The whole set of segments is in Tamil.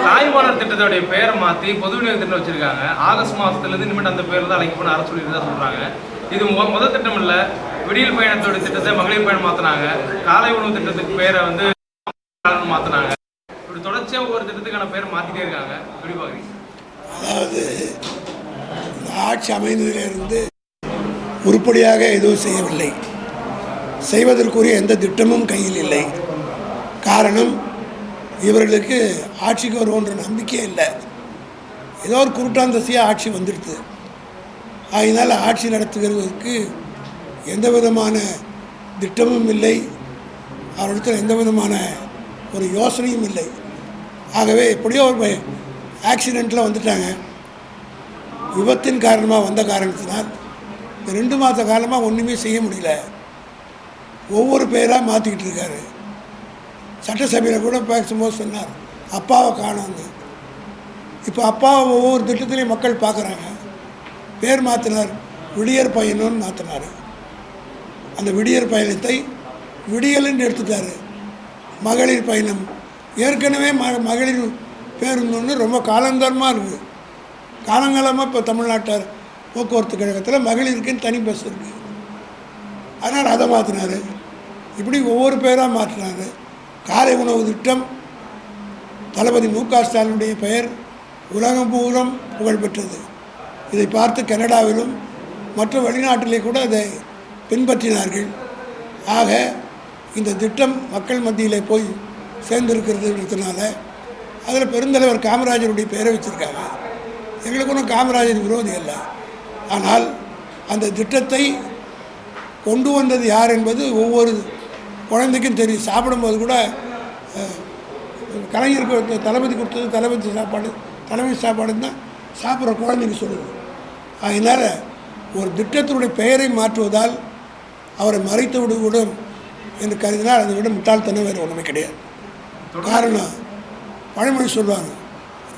தாய்மானவர் திட்டத்தோடைய பெயரை மாற்றி பொது விநியோக திட்டம் வச்சிருக்காங்க. ஆகஸ்ட் மாதத்துலேருந்து இனிமேல் அந்த பேர் தான் அழைக்கப்படும் அரசு சொல்லிட்டு சொல்கிறாங்க. இது முதல் திட்டம் இல்லை. விடியல் பயணத்தோட திட்டத்தை மகளிர் பயணம் மாற்றினாங்க. காலை உணவு திட்டத்துக்கு பேரை வந்து மாற்றினாங்க. இப்படி தொடர்ச்சியாக ஒவ்வொரு திட்டத்துக்கான பேர் மாற்றிட்டே இருக்காங்க. எப்படி பார்க்குறீங்க? அதாவது இந்த ஆட்சி அமைந்ததிலிருந்து உருப்படியாக எதுவும் செய்யவில்லை. செய்வதற்குரிய எந்த திட்டமும் கையில் இல்லை. காரணம், இவர்களுக்கு ஆட்சிக்கு வருவோன்ற நம்பிக்கையே இல்லை. ஏதோ ஒரு குருட்டாந்தசியாக ஆட்சி வந்துடுது. அதனால் ஆட்சி நடத்துகிறதுக்கு எந்த விதமான திட்டமும் இல்லை. அவரிடத்தில் எந்த விதமான ஒரு யோசனையும் இல்லை. ஆகவே எப்படியோ ஒரு ஆக்சிடெண்ட்டில் வந்துட்டாங்க. விபத்தின் காரணமாக வந்த காரணத்தினால் இந்த 2 மாத காலமாக ஒன்றுமே செய்ய முடியல. ஒவ்வொரு பேராக மாற்றிக்கிட்டு இருக்காரு. சட்டசபையில் கூட பேசும்போது சொன்னார், அப்பாவை காணாங்க. இப்போ அப்பாவை ஒவ்வொரு திட்டத்திலையும் மக்கள் பார்க்குறாங்க. பேர் மாற்றினார், விடியற் பயணம்னு மாற்றினார். அந்த விடியற் பயணத்தை விடியல்னு எடுத்துட்டார். மகளிர் பயணம் ஏற்கனவே மகளிர் பேருந்துன்னு ரொம்ப காலந்தரமாக இருக்குது. காலங்காலமாக இப்போ தமிழ்நாட்டார் போக்குவரத்து கழகத்தில் மகளிருக்குன்னு தனி பஸ் இருக்குது. அதனால் அதை மாற்றினார். இப்படி ஒவ்வொரு பேராக மாற்றினார். காலை உணவு திட்டம் தளபதி மு.க. ஸ்டாலினுடைய பெயர் உலகம் பூரம் புகழ்பெற்றது. இதை பார்த்து கனடாவிலும் மற்ற வெளிநாட்டிலே கூட அதை பின்பற்றினார்கள். ஆக இந்த திட்டம் மக்கள் மத்தியிலே போய் சேர்ந்திருக்கிறதுனால அதில் பெருந்தலைவர் காமராஜருடைய பெயரை வச்சுருக்காங்க. எங்களுக்கு ஒன்றும் காமராஜர் விரோதி அல்ல. ஆனால் அந்த திட்டத்தை கொண்டு வந்தது யார் என்பது ஒவ்வொரு குழந்தைக்கும் தெரியும். சாப்பிடும்போது கூட கலைஞருக்கு தளபதி கொடுத்தது தலைமை சாப்பாடுன்னு தான் சாப்பிட்ற குழந்தைங்க சொல்லுது. அதனால் ஒரு திட்டத்தினுடைய பெயரை மாற்றுவதால் அவரை மறைத்து விடக்கூடும் என்று கருதினால் அதை விட முட்டாள்தனம் வேறு ஒன்றுமே கிடையாது. காரணம், பழமொழி சொல்லுவாங்க,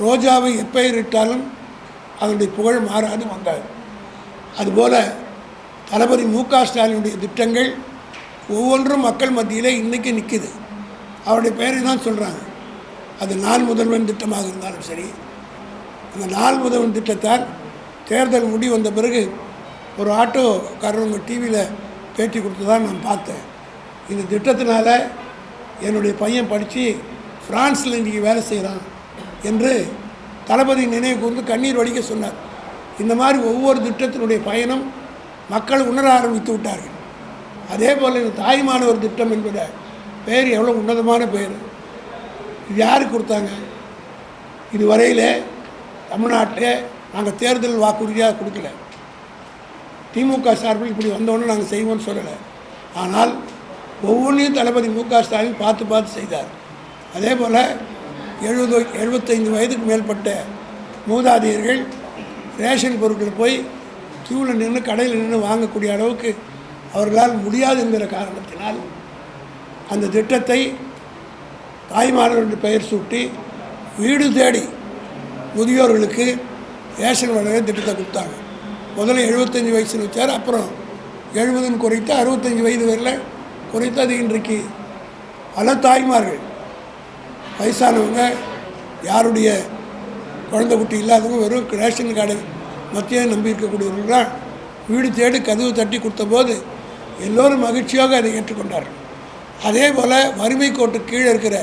ரோஜாவை எப்பெயரிட்டாலும் அதனுடைய புகழ் மாறாது வந்தாது. அதுபோல் தளபதி மு.க. ஸ்டாலினுடைய திட்டங்கள் ஒவ்வொன்றும் மக்கள் மத்தியிலே இன்றைக்கி நிற்கிது. அவருடைய பெயரை தான் சொல்கிறாங்க. அது நாள் முதல்வன் திட்டமாக இருந்தாலும் சரி, அந்த நாள் முதல்வன் திட்டத்தால் தேர்தல் முடி வந்த பிறகு ஒரு ஆட்டோக்காரங்க டிவியில் பேட்டி கொடுத்து தான் நான் பார்த்தேன். இந்த திட்டத்தினால என்னுடைய பையன் படித்து ஃப்ரான்ஸில் இன்றைக்கி வேலை செய்கிறான் என்று தளபதி நினைவு கூர்ந்து கண்ணீர் வடிக்க சொன்னார். இந்த மாதிரி ஒவ்வொரு திட்டத்தினுடைய பயணம் மக்கள் உணர ஆரம்பித்து விட்டார்கள். அதே போல் இந்த தாய்மானவர் திட்டம் என்பத பெயர் எவ்வளோ உன்னதமான பெயர். இது யாருக்கு கொடுத்தாங்க? இதுவரையில் தமிழ்நாட்டில் நாங்கள் தேர்தல் வாக்குறுதியாக கொடுக்கல. திமுக சார்பில் இப்படி வந்தோன்னு நாங்கள் செய்வோம்னு சொல்லலை. ஆனால் ஒவ்வொன்றையும் தளபதி மு.க. ஸ்டாலின் பார்த்து செய்தார். அதே போல் 75 வயதுக்கு மேற்பட்ட மூதாதையர்கள் ரேஷன் பொருட்கள் போய் க்யூவில் நின்று கடையில் நின்று வாங்கக்கூடிய அளவுக்கு அவர்களால் முடியாது என்கிற காரணத்தினால் அந்த திட்டத்தை தாய்மானவர்களுடைய பெயர் சூட்டி வீடு தேடி முதியோர்களுக்கு ரேஷன் வழங்க திட்டத்தை கொடுத்தாங்க. முதல்ல 75 வயசுன்னு வச்சார். அப்புறம் 70ன்னு குறைத்து 65 வயது வரையில் குறைத்து அது இன்றைக்கு பல தாய்மார்கள் வயசானவங்க யாருடைய குழந்தை குட்டி இல்லாதவங்க வெறும் ரேஷன் கார்டு மத்திய நம்பி இருக்கக்கூடியவர்கள் வீடு தேடி கதவு தட்டி கொடுத்தபோது எல்லோரும் மகிழ்ச்சியாக அதை ஏற்றுக்கொண்டார்கள். அதே போல் வறுமை கோட்டு கீழே இருக்கிற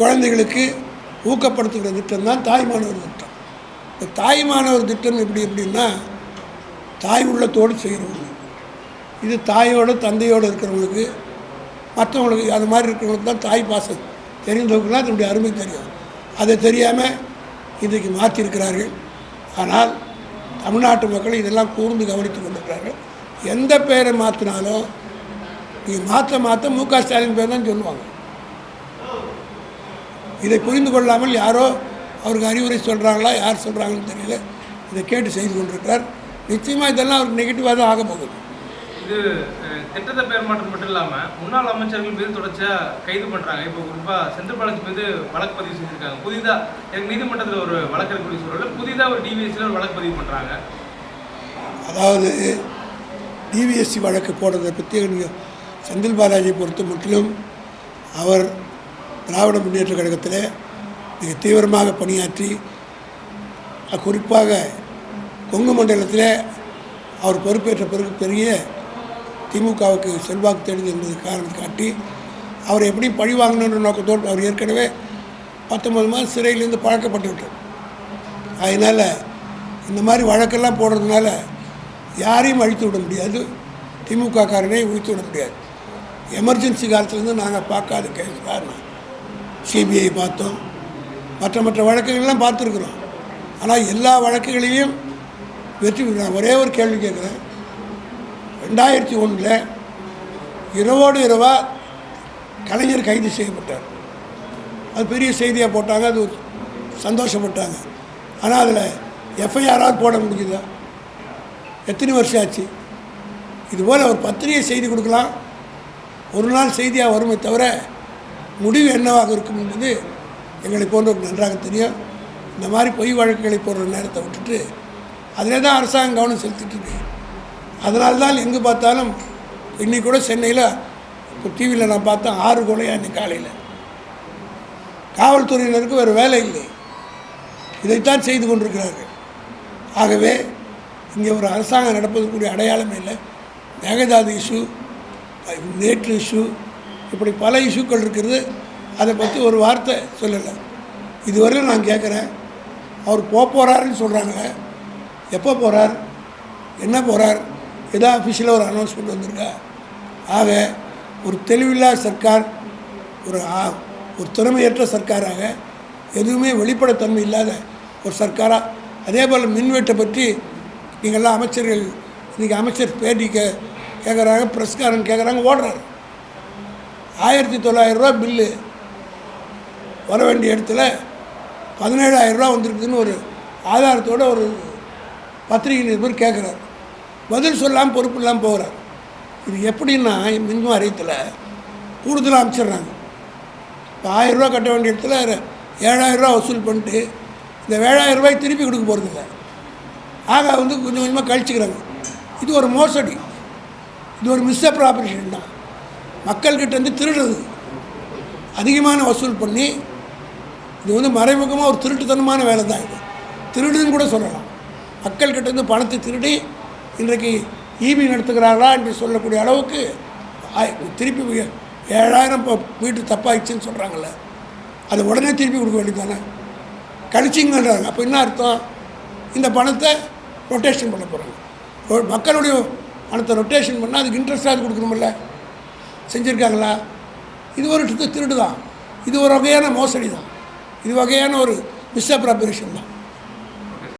குழந்தைகளுக்கு ஊக்கப்படுத்துகிற திட்டம் தான் தாய்மானவர் திட்டம். இந்த தாய்மானவர் திட்டம் எப்படின்னா தாய் உள்ளத்தோடு செய்கிறவங்க. இது தாயோடு தந்தையோடு இருக்கிறவங்களுக்கு, மற்றவங்களுக்கு அது மாதிரி இருக்கிறவங்களுக்கு தான் தாய் பாசம் தெரிந்தவங்களுக்குலாம் அதனுடைய அருமை தெரியும். அதை தெரியாமல் இன்றைக்கு மாற்றிருக்கிறார்கள். ஆனால் தமிழ்நாட்டு மக்கள் இதெல்லாம் கூர்ந்து கவனித்து கொண்டிருக்கிறார்கள். எந்த பெயரை மாற்றினாலும் நீங்கள் மாற்ற மு.க. ஸ்டாலின் பேர் தான் சொல்லுவாங்க. இதை புரிந்து கொள்ளாமல் யாரோ அவருக்கு அறிவுரை சொல்கிறாங்களா, யார் சொல்கிறாங்கன்னு தெரியல. இதை கேட்டு செய்து கொண்டிருக்கிறார். நிச்சயமாக இதெல்லாம் அவருக்கு நெகட்டிவாக தான் ஆக போகுது. இது திட்டத்தை பெயர் மாற்றம் மட்டும் இல்லாமல் முன்னாள் அமைச்சர்கள் மீது தொடர்ச்சியாக கைது பண்ணுறாங்க. இப்போ குறிப்பாக செந்தில் பாலாஜி மீது வழக்கு பதிவு செஞ்சுருக்காங்க. புதிதாக நீதிமன்றத்தில் ஒரு வழக்கு இருக்கக்கூடிய சூழலில் புதிதாக ஒரு டிவிஎஸ்சியில் ஒரு வழக்கு பதிவு பண்ணுறாங்க. அதாவது டிவிஎஸ்சி வழக்கு போடுறதை பற்றி செந்தில் பாலாஜியை பொறுத்த முற்றிலும் அவர் திராவிட முன்னேற்றக் கழகத்தில் மிக தீவிரமாக பணியாற்றி குறிப்பாக கொங்கு மண்டலத்தில் அவர் பொறுப்பேற்ற பிறகு பெரிய திமுகவுக்கு செல்வாக்கு தேடுது என்பது காரணம் காட்டி அவரை எப்படி பழி வாங்கணுன்ற நோக்கத்தோடு அவர் ஏற்கனவே 19 மாதம் சிறையிலேருந்து பழக்கப்பட்டு விட்டார். அதனால் இந்த மாதிரி வழக்கெல்லாம் போடுறதுனால யாரையும் அழித்து விட முடியாது, திமுக காரனை ஒழித்து விட முடியாது. எமர்ஜென்சி காலத்துலேருந்து நாங்கள் பார்க்காத கேஸ் காரணம் சிபிஐ பார்த்தோம், மற்ற வழக்குகள்லாம் பார்த்துருக்குறோம். ஆனால் எல்லா வழக்குகளையும் வெற்றி நான் ஒரே ஒரு கேள்வி கேட்குறேன். 2001 இரவோடு இரவாக கலைஞர் கைது செய்யப்பட்டார். அது பெரிய செய்தியாக போட்டாங்க, அது சந்தோஷப்பட்டாங்க. ஆனால் அதில் எஃப்ஐஆராக போட முடியுதா? எத்தனை வருஷம் ஆச்சு? இதுபோல் ஒரு பத்திரிகை செய்தி கொடுக்கலாம், ஒரு நாள் செய்தியாக வருமே தவிர முடிவு என்னவாக இருக்கும் என்பது எங்களை போன்றவருக்கு நன்றாக தெரியும். இந்த மாதிரி பொய் வழக்குகளை போடுற நேரத்தை விட்டுட்டு அதிலே தான் அரசாங்கம் கவனம் செலுத்திட்டு இருக்கு. அதனால்தான் எங்கே பார்த்தாலும் இன்றைக்கி கூட சென்னையில் இப்போ டிவியில் நான் பார்த்தேன் 6 கொலையாக இன்னைக்கு காலையில். காவல்துறையினருக்கு வேறு வேலை இல்லை, இதைத்தான் செய்து கொண்டிருக்கிறார்கள். ஆகவே இங்கே ஒரு அரசாங்கம் நடப்பதற்குரிய அடையாளமே இல்லை. மேகதாது இஷ்யூ, நேற்று இஷ்யூ, இப்படி பல இஷ்யூக்கள் இருக்கிறது. அதை பற்றி ஒரு வார்த்தை சொல்லலை. இதுவரையும் நான் கேட்குறேன், அவர் போகிறாருன்னு சொல்கிறாங்களே, எப்போ போகிறார், என்ன போகிறார், ஏதோ அஃபிஷியலாக ஒரு அனௌன்ஸ்மெண்ட் வந்திருக்கா? ஆக ஒரு தெளிவில்லா சர்க்கார், ஒரு திறமையற்ற சர்க்காராக, எதுவுமே வெளிப்படைத்தன்மை இல்லாத ஒரு சர்க்காராக. அதே போல் மின்வெட்டை பற்றி நீங்கள்லாம் அமைச்சர்கள் இன்றைக்கி அமைச்சர் பேட்டி கேட்குறாங்க, ப்ரெஸ்காரன் கேட்குறாங்க, ஓடுறாரு. 1900 ரூபா பில்லு வர வேண்டிய இடத்துல 17,000 ரூபா வந்திருக்குதுன்னு ஒரு ஆதாரத்தோடு ஒரு பத்திரிகை நிருபர் கேட்குறாரு. பதில் சொல்லாமல் பொறுப்பு இல்லாமல் போகிறார். இது எப்படின்னா மின் வாரியத்தில் கூடுதலாக அமைச்சிட்றாங்க. இப்போ 1000 ரூபா கட்ட வேண்டிய இடத்துல 7,000 ரூபா வசூல் பண்ணிட்டு இந்த 7,000 ரூபாய் திருப்பி கொடுக்க போகிறதில்ல. ஆக கொஞ்சம் கொஞ்சமாக கழிச்சுக்கிறாங்க. இது ஒரு மோசடி, இது ஒரு மிஸ்அப்ராப்ரியேஷன் தான். மக்கள்கிட்ட திருடுறது, அதிகமான வசூல் பண்ணி இது மறைமுகமாக ஒரு திருட்டுத்தனமான வேலை தான். இது திருடுன்னு கூட சொல்லலாம். மக்கள்கிட்ட பணத்தை திருடி இன்றைக்கு ஈபி நடத்துகிறார்களா என்று சொல்லக்கூடிய அளவுக்கு திருப்பி 7,000 இப்போ வீட்டு தப்பாயிடுச்சுன்னு சொல்கிறாங்கல்ல, அதை உடனே திருப்பி கொடுக்க வேண்டியது தானே, கழிச்சிங்கன்றாங்க. அப்போ என்ன அர்த்தம்? இந்த பணத்தை ரொட்டேஷன் பண்ண போகிறாங்க. மக்களுடைய பணத்தை ரொட்டேஷன் பண்ணால் அதுக்கு இன்ட்ரெஸ்டாக கொடுக்கணுமில்ல, செஞ்சுருக்காங்களா? இது ஒரு திருடு தான், இது ஒரு வகையான மோசடி தான், இது வகையான ஒரு மிஸ்அப்ராப்ரியேஷன் தான்.